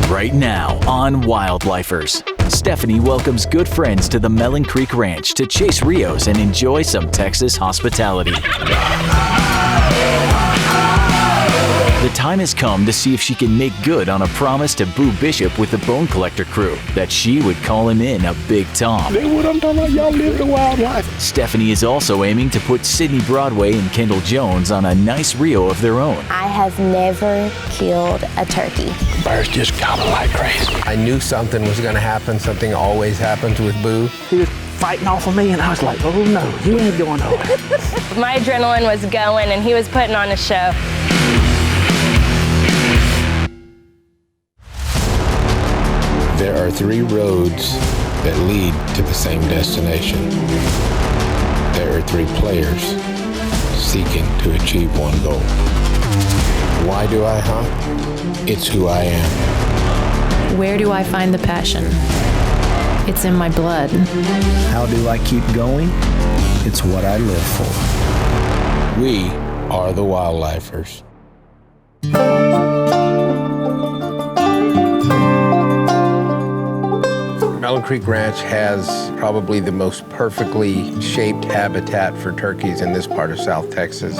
Right now on Wildlifers, Stephanie welcomes good friends to the Mellon Creek Ranch to chase Rios and enjoy some Texas hospitality. The time has come to see if she can make good on a promise to Boo Bishop with the Bone Collector crew that she would call him in a Big Tom. That's what I'm talking about. Y'all live the wild life. Stephanie is also aiming to put Sydney Broadway and Kendall Jones on a nice Rio of their own. I have never killed a turkey. Birds just gobble like crazy. I knew something was going to happen. Something always happens with Boo. He was fighting off of me, and I was like, oh no, he ain't going nowhere. My adrenaline was going, and he was putting on a show. There are 3 roads that lead to the same destination. There are 3 players seeking to achieve one goal. Why do I hunt? It's who I am. Where do I find the passion? It's in my blood. How do I keep going? It's what I live for. We are the Wildlifers. Mellon Creek Ranch has probably the most perfectly shaped habitat for turkeys in this part of South Texas.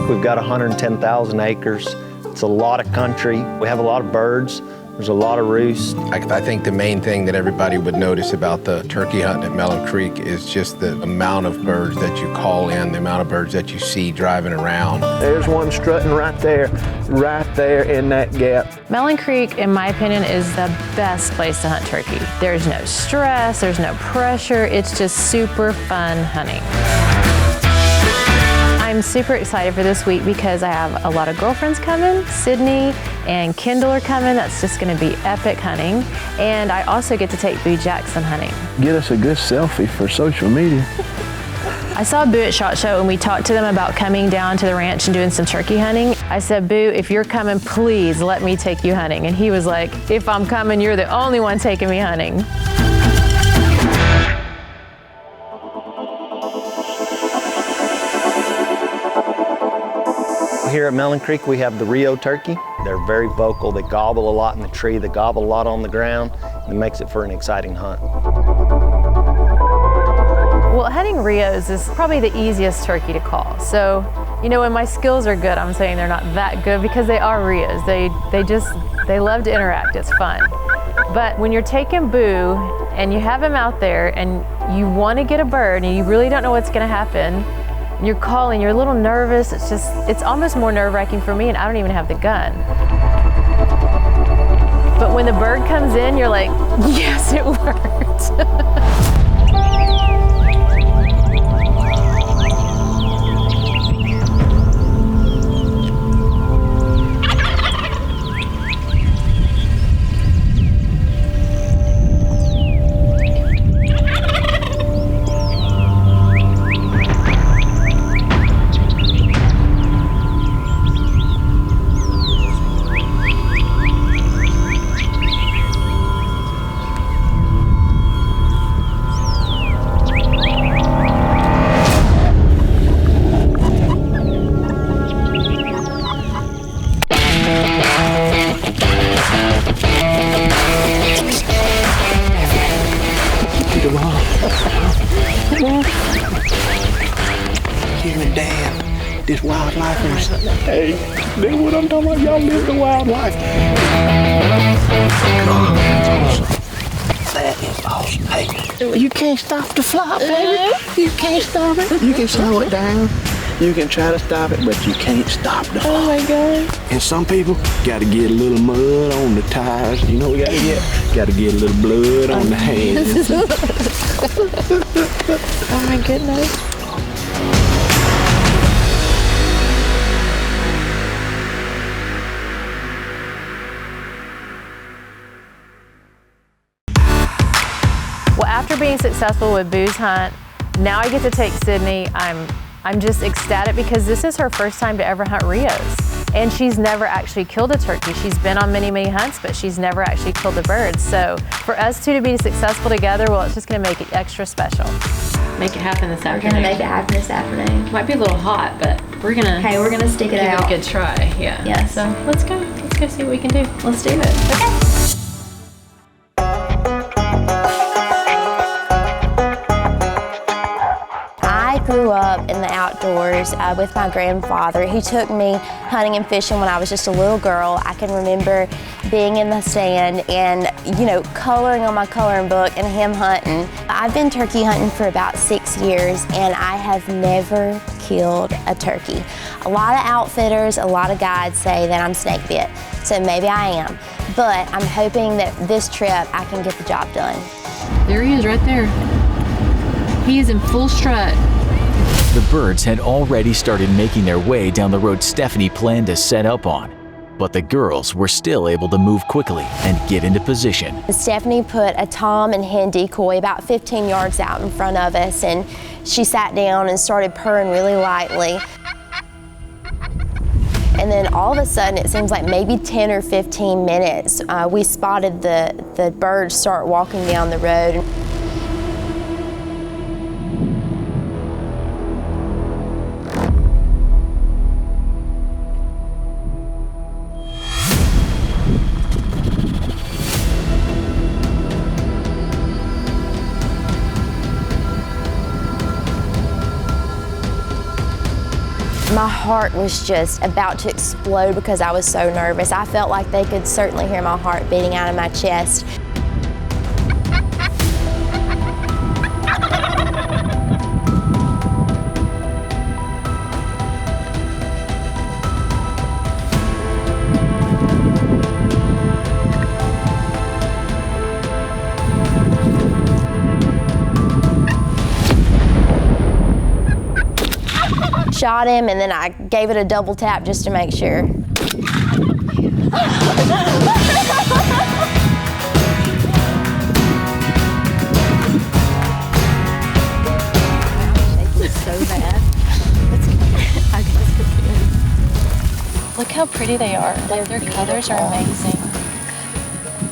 We've got 110,000 acres. It's a lot of country. We have a lot of birds. There's a lot of roosts. I think the main thing that everybody would notice about the turkey hunt at Mellon Creek is just the amount of birds that you call in, the amount of birds that you see driving around. There's one strutting right there in that gap. Mellon Creek, in my opinion, is the best place to hunt turkey. There's no stress, there's no pressure. It's just super fun hunting. I'm super excited for this week because I have a lot of girlfriends coming. Sydney and Kendall are coming. That's just going to be epic hunting. And I also get to take Boo Jackson hunting. Get us a good selfie for social media. I saw Boo at SHOT Show and we talked to them about coming down to the ranch and doing some turkey hunting. I said, Boo, if you're coming, please let me take you hunting. And he was like, if I'm coming, you're the only one taking me hunting. Here at Mellon Creek, we have the Rio turkey. They're very vocal. They gobble a lot in the tree. They gobble a lot on the ground. It makes it for an exciting hunt. Well, hunting Rios is probably the easiest turkey to call. So, you know, when my skills are good, I'm saying they're not that good because they are Rios. They love to interact. It's fun. But when you're taking Boo and you have him out there and you want to get a bird and you really don't know what's going to happen, you're calling, you're a little nervous. It's almost more nerve-wracking for me, and I don't even have the gun. But when the bird comes in, you're like, yes, it worked. This Wildlifers. Hey, that's what I'm talking about. Y'all live the wild life. That is awesome. Hey, you can't stop the flop, baby. You can't stop it. You can slow it down. You can try to stop it, but you can't stop the flop. Oh my God. And some people got to get a little mud on the tires. You know what we got to get? Got to get a little blood on the hands. Oh my goodness. Well, after being successful with Boo's hunt, now I get to take Sydney. I'm just ecstatic because this is her first time to ever hunt Rios. And she's never actually killed a turkey. She's been on many, many hunts, but she's never actually killed a bird. So for us two to be successful together, well, it's just gonna make it extra special. Make it happen this afternoon. We're gonna make it happen this afternoon. Might be a little hot, but we're gonna stick it out. Give it a good try, yeah. Yes. So let's go see what we can do. Let's do it. Okay. I grew up in the outdoors with my grandfather. He took me hunting and fishing when I was just a little girl. I can remember being in the stand and, coloring on my coloring book and him hunting. I've been turkey hunting for about 6 years and I have never killed a turkey. A lot of outfitters, a lot of guides say that I'm snake bit, so maybe I am. But I'm hoping that this trip I can get the job done. There he is right there. He is in full strut. The birds had already started making their way down the road Stephanie planned to set up on. But the girls were still able to move quickly and get into position. Stephanie put a tom and hen decoy about 15 yards out in front of us, and she sat down and started purring really lightly. And then all of a sudden, it seems like maybe 10 or 15 minutes, we spotted the birds start walking down the road. My heart was just about to explode because I was so nervous. I felt like they could certainly hear my heart beating out of my chest. Shot him, and then I gave it a double tap just to make sure. So bad. Look how pretty they are. Like their colors are amazing.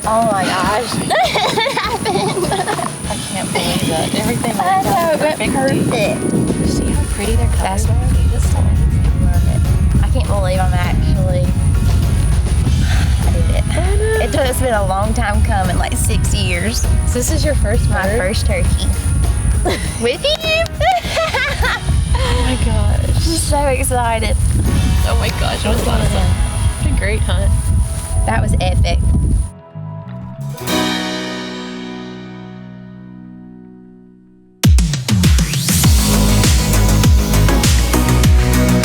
Oh my gosh. I can't believe that. Everything I know, but perfect. See how pretty their colors are? I can't believe I did it. It's been a long time coming, like 6 years. So this is your first My bird? first turkey. With you? Oh my gosh. I'm so excited. Oh my gosh, it was awesome. What a great hunt. That was epic.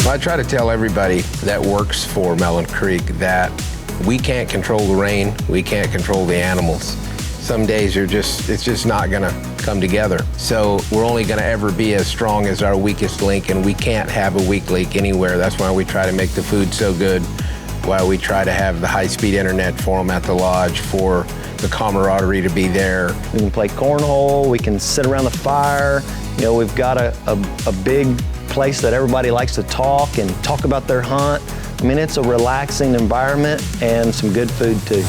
I try to tell everybody that works for Mellon Creek that we can't control the rain, we can't control the animals. Some days it's just not gonna come together. So we're only gonna ever be as strong as our weakest link, and we can't have a weak link anywhere. That's why we try to make the food so good, why we try to have the high-speed internet for them at the lodge, for the camaraderie to be there. We can play cornhole, we can sit around the fire. We've got a big place that everybody likes to talk about their hunt. I mean, it's a relaxing environment and some good food too.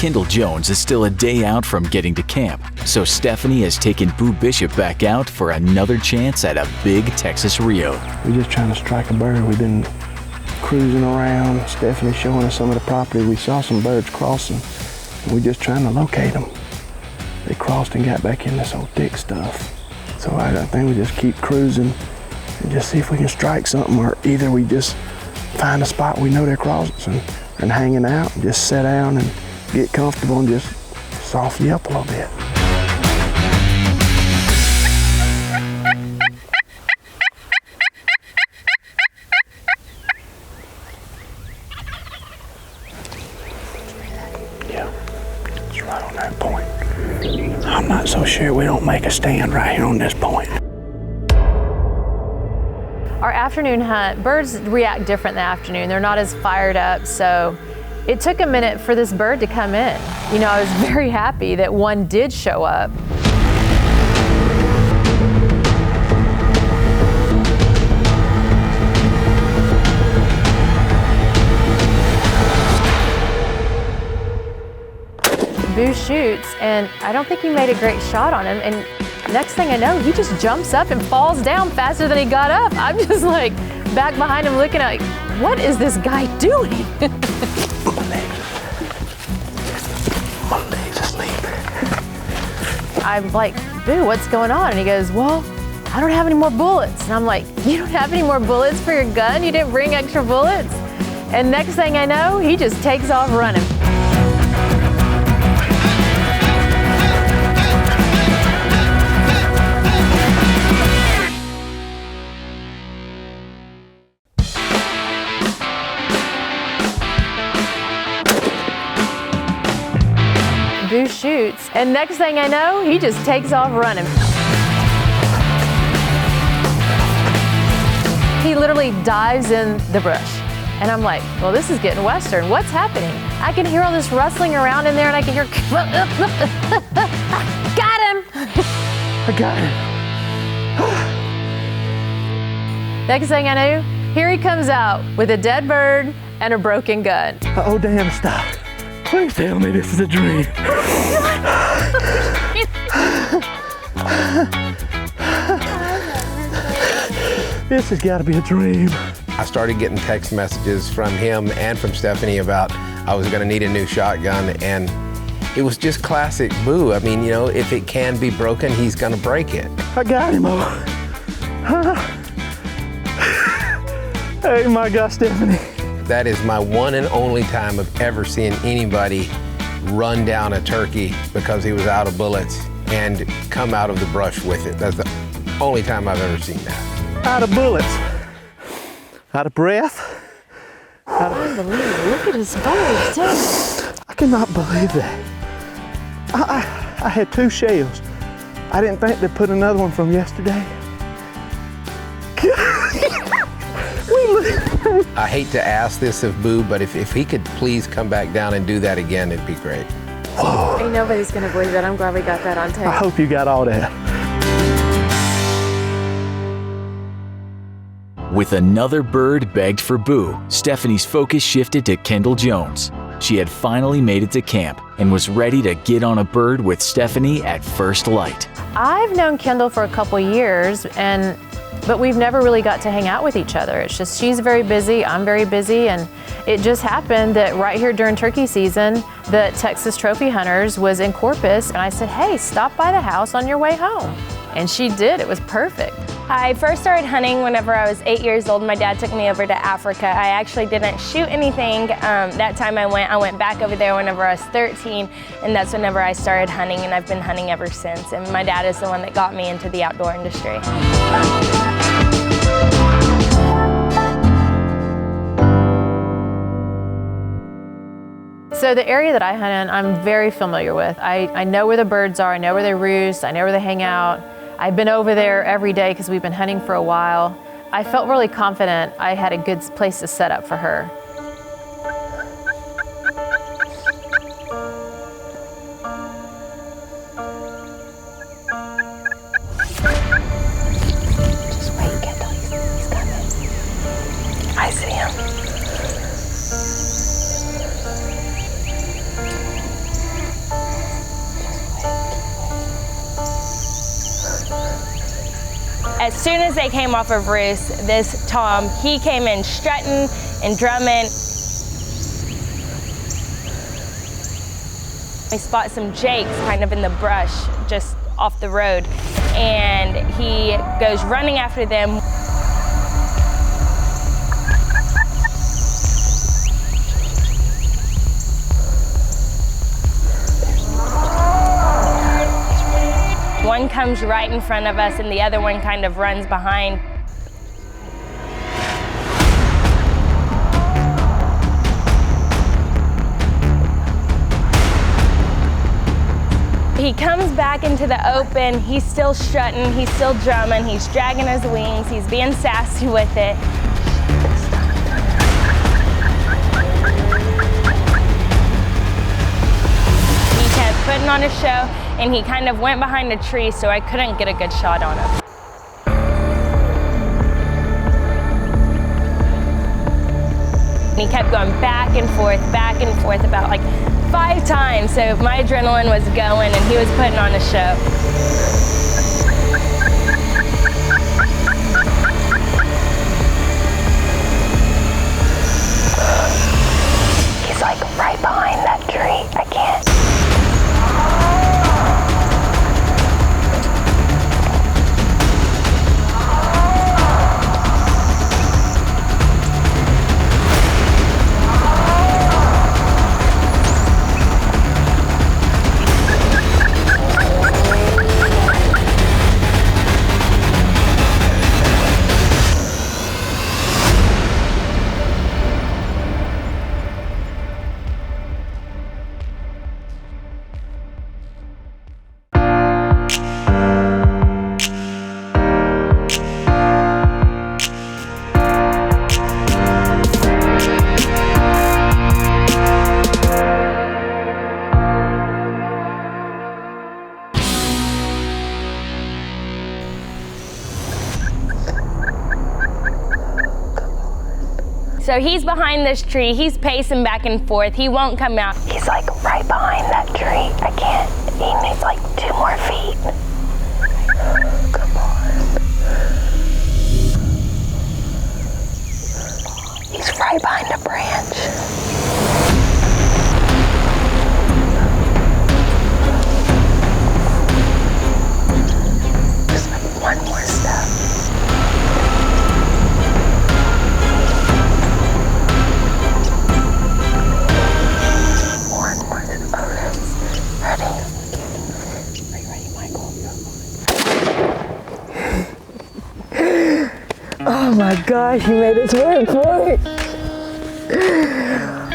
Kendall Jones is still a day out from getting to camp, so Stephanie has taken Boo Bishop back out for another chance at a big Texas Rio. We're just trying to strike a bird. We've been cruising around. Stephanie's showing us some of the property. We saw some birds crossing. We're just trying to locate them. They crossed and got back in this old thick stuff. So I think we just keep cruising and just see if we can strike something, or either we just find a spot we know they're crossing and hanging out and just sit down and get comfortable and just soften you up a little bit. Right on that point. I'm not so sure we don't make a stand right here on this point. Our afternoon hunt, birds react different in the afternoon. They're not as fired up, so it took a minute for this bird to come in. I was very happy that one did show up. Boo shoots, and I don't think he made a great shot on him. And next thing I know, he just jumps up and falls down faster than he got up. I'm just like back behind him looking at, like, what is this guy doing? My leg's asleep. I'm like, Boo, what's going on? And he goes, well, I don't have any more bullets. And I'm like, you don't have any more bullets for your gun? You didn't bring extra bullets? And next thing I know, he just takes off running. Boo shoots, and next thing I know, he just takes off running. He literally dives in the brush. And I'm like, well, this is getting Western. What's happening? I can hear all this rustling around in there, and I can hear, got him! I got him. Next thing I knew, here he comes out with a dead bird and a broken gun. Oh, damn, stop. Please tell me this is a dream. This has got to be a dream. I started getting text messages from him and from Stephanie about I was going to need a new shotgun, and it was just classic Boo. I mean, you know, if it can be broken, he's going to break it. I got him, Hey, my God, Stephanie. That is my one and only time of ever seeing anybody run down a turkey because he was out of bullets and come out of the brush with it. That's the only time I've ever seen that. Out of bullets. Out of breath. Unbelievable. Look at his birds, too. I cannot believe that. I had 2 shells. I didn't think they'd put another one from yesterday. I hate to ask this of Boo, but if he could please come back down and do that again, it'd be great. Whoa. Ain't nobody's gonna believe that. I'm glad we got that on tape. I hope you got all that. With another bird begged for Boo, Stephanie's focus shifted to Kendall Jones. She had finally made it to camp and was ready to get on a bird with Stephanie at first light. I've known Kendall for a couple years, but we've never really got to hang out with each other. It's just she's very busy, I'm very busy, and it just happened that right here during turkey season, the Texas Trophy Hunters was in Corpus, and I said, hey, stop by the house on your way home. And she did, it was perfect. I first started hunting whenever I was 8 years old. My dad took me over to Africa. I actually didn't shoot anything that time I went back over there whenever I was 13, and that's whenever I started hunting, and I've been hunting ever since. And my dad is the one that got me into the outdoor industry. So the area that I hunt in, I'm very familiar with. I know where the birds are, I know where they roost, I know where they hang out. I've been over there every day because we've been hunting for a while. I felt really confident I had a good place to set up for her. Just wait, Kendall, he's coming. I see him. As soon as they came off of roost, this Tom, he came in strutting and drumming. We spot some jakes kind of in the brush just off the road, and he goes running after them. One comes right in front of us and the other one kind of runs behind. He comes back into the open, he's still strutting, he's still drumming, he's dragging his wings, he's being sassy with it. He kept putting on a show, and he kind of went behind a tree, so I couldn't get a good shot on him. He kept going back and forth about like 5 times, so my adrenaline was going and he was putting on a show. He's like right behind that tree. I can't. So he's behind this tree, he's pacing back and forth, he won't come out. He's like right behind that tree. I can't, he needs like 2 more feet. Come on. He's right behind a branch. Just like 1 more step. Oh my gosh, you made us work for it.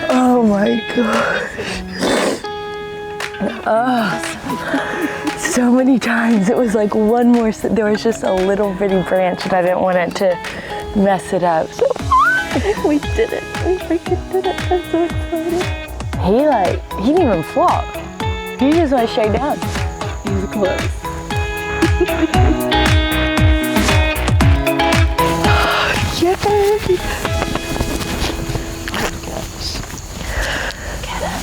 Oh my gosh. Oh, so many times. It was like 1 more, there was just a little bitty branch and I didn't want it to mess it up. So we did it. We freaking did it. I'm so excited. He didn't even flop. He just went straight down. He was close. Yes! Oh my gosh. Look at him.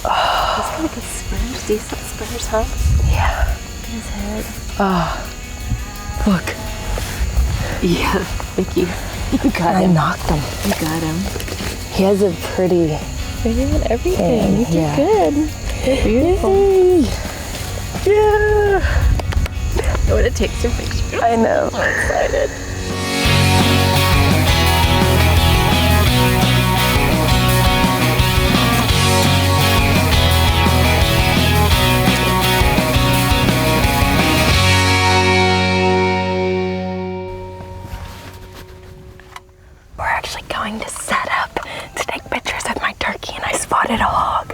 Oh. He's got like a spurs, decent spurs, huh? Yeah. Look at his head. Oh. Look. Yeah, thank you. You got him. I knocked him. You got him. He has a pretty... You got everything. You did good. You're beautiful. Yeah. I want to take some pictures. I know. I'm excited. We're actually going to set up to take pictures of my turkey, and I spotted a hog.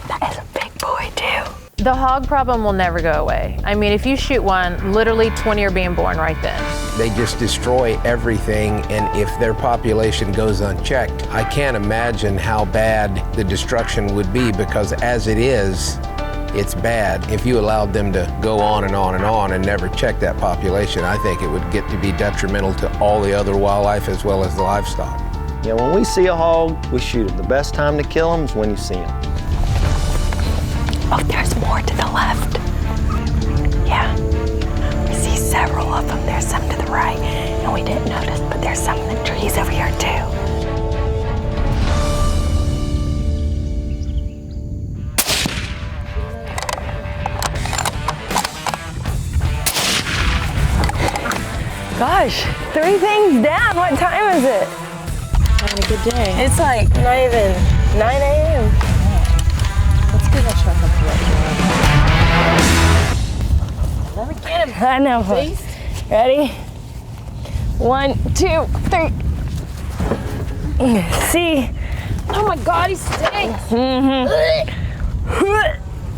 That is a big boy too. The hog problem will never go away. I mean, if you shoot one, literally 20 are being born right then. They just destroy everything, and if their population goes unchecked, I can't imagine how bad the destruction would be, because as it is, it's bad. If you allowed them to go on and on and on and never check that population, I think it would get to be detrimental to all the other wildlife as well as the livestock. Yeah, when we see a hog, we shoot it. The best time to kill them is when you see them. Oh, there's more to the left. Yeah, we see several of them. There's some to the right, and we didn't notice, but there's some in the trees over here too. Gosh, 3 things down. What time is it? Having a good day. It's like not even 9 a.m. Let's give that shot up to Let me get him. I know. Please. Ready? 1, 2, 3. See? Oh my God, he stinks.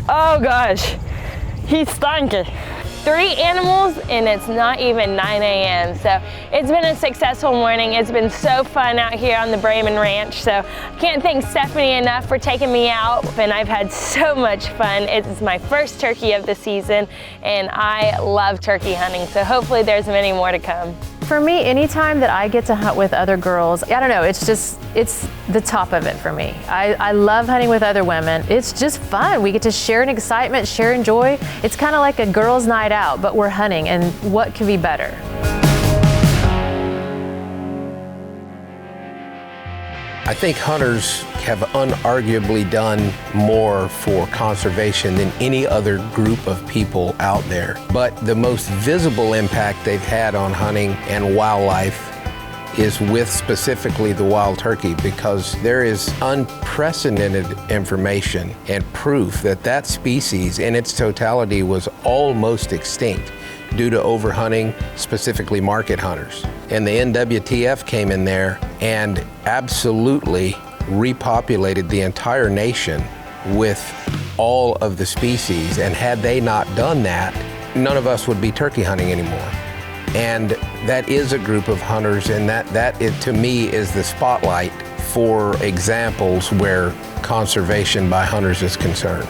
Oh gosh, he's stinky. 3 animals, and it's not even 9 a.m. So it's been a successful morning. It's been so fun out here on the Bremen Ranch. So I can't thank Stephanie enough for taking me out, and I've had so much fun. It's my first turkey of the season, and I love turkey hunting. So hopefully there's many more to come. For me, anytime that I get to hunt with other girls, I don't know, it's the top of it for me. I love hunting with other women. It's just fun. We get to share an excitement, share and joy. It's kind of like a girls' night out, but we're hunting, and what could be better? I think hunters have unarguably done more for conservation than any other group of people out there. But the most visible impact they've had on hunting and wildlife is with specifically the wild turkey, because there is unprecedented information and proof that that species in its totality was almost extinct due to overhunting, specifically market hunters. And the NWTF came in there and absolutely repopulated the entire nation with all of the species. And had they not done that, none of us would be turkey hunting anymore. And that is a group of hunters, and that to me is the spotlight for examples where conservation by hunters is concerned.